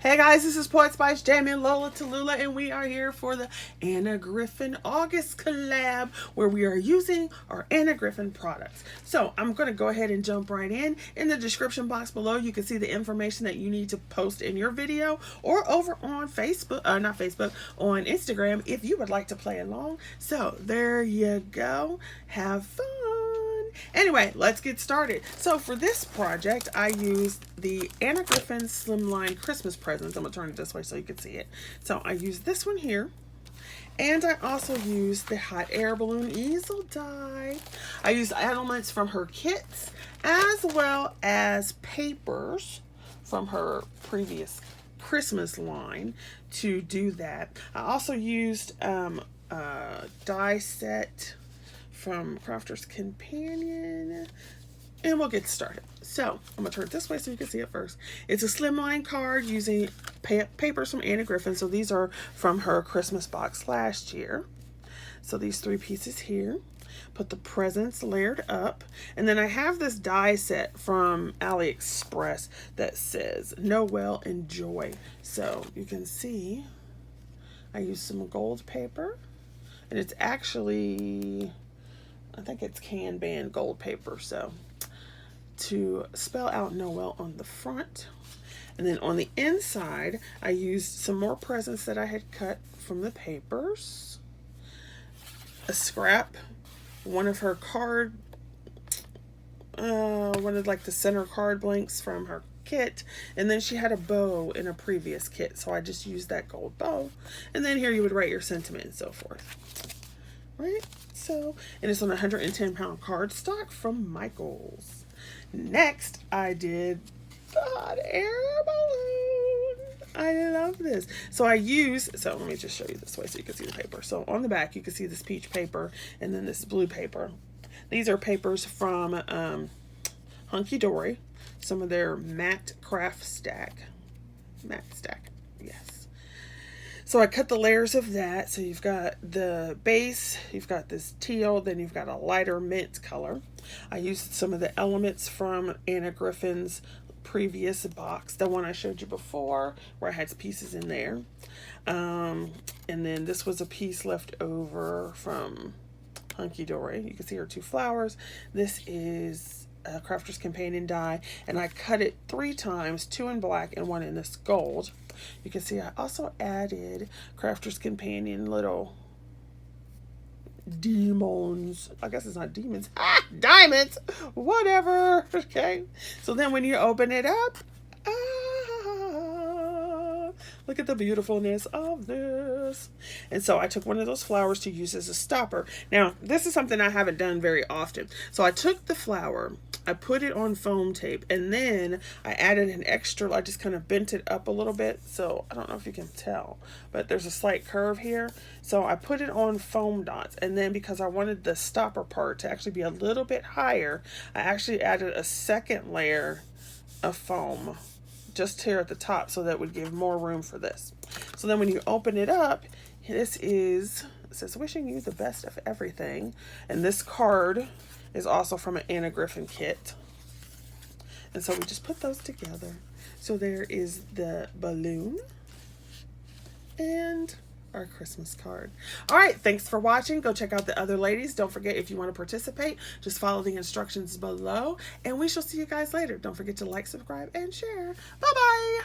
Hey guys, this is Poetspice, Jamie and Lola Tallulah, and we are here for the Anna Griffin August collab where we are using our Anna Griffin products. So I'm going to go ahead and jump right in. In the description box below, you can see the information that you need to post in your video or over on Facebook, not Facebook, on Instagram if you would like to play along. So there you go. Have fun. Anyway, let's get started. So for this project, I used the Anna Griffin Slimline Christmas presents. I'm going to turn it this way so you can see it. So I used this one here. And I also used the hot air balloon easel die. I used elements from her kits as well as papers from her previous Christmas line to do that. I also used a die set from Crafter's Companion, and we'll get started. So I'm gonna turn it this way so you can see it first. It's a slimline card using papers from Anna Griffin. So these are from her Christmas box last year. So these three pieces here. Put the presents layered up, and then I have this die set from AliExpress that says Noel Enjoy. So you can see I used some gold paper, and it's actually, I think it's Kanban gold paper, so to spell out Noel on the front. And then on the inside, I used some more presents that I had cut from the papers. A scrap, one of her card, one of like the center card blanks from her kit, and then she had a bow in a previous kit, so I just used that gold bow. And then here you would write your sentiment and so forth. Right? So, and it's on 110-pound cardstock from Michaels. Next, I did the hot air balloon. I love this. So I use, so let me just show you this way so you can see the paper. So on the back, you can see this peach paper and then this blue paper. These are papers from Hunky Dory, some of their matte craft stack. Matte stack, yes. So I cut the layers of that. So you've got the base, you've got this teal, then you've got a lighter mint color. I used some of the elements from Anna Griffin's previous box, the one I showed you before, where I had pieces in there. And then this was a piece left over from Hunky Dory. You can see her two flowers. This is a Crafter's Companion die, and I cut it 3 times, 2 in black and 1 in this gold. You can see I also added Crafter's Companion little demons. I guess it's not demons. Diamonds! Whatever. Okay. So then when you open it up, look at the beautifulness of this. And so I took one of those flowers to use as a stopper. Now, this is something I haven't done very often. So I took the flower, I put it on foam tape, and then I added an extra, I just kind of bent it up a little bit. So I don't know if you can tell, but there's a slight curve here. So I put it on foam dots. And then because I wanted the stopper part to actually be a little bit higher, I actually added a second layer of foam just here at the top, so that would give more room for this. So then when you open it up, this is, it says wishing you the best of everything. And this card is also from an Anna Griffin kit. And so we just put those together. So there is the balloon and our Christmas card. All right, thanks for watching. Go check out the other ladies. Don't forget, if you want to participate, just follow the instructions below, and we shall see you guys later. Don't forget to like, subscribe, and share. Bye-bye.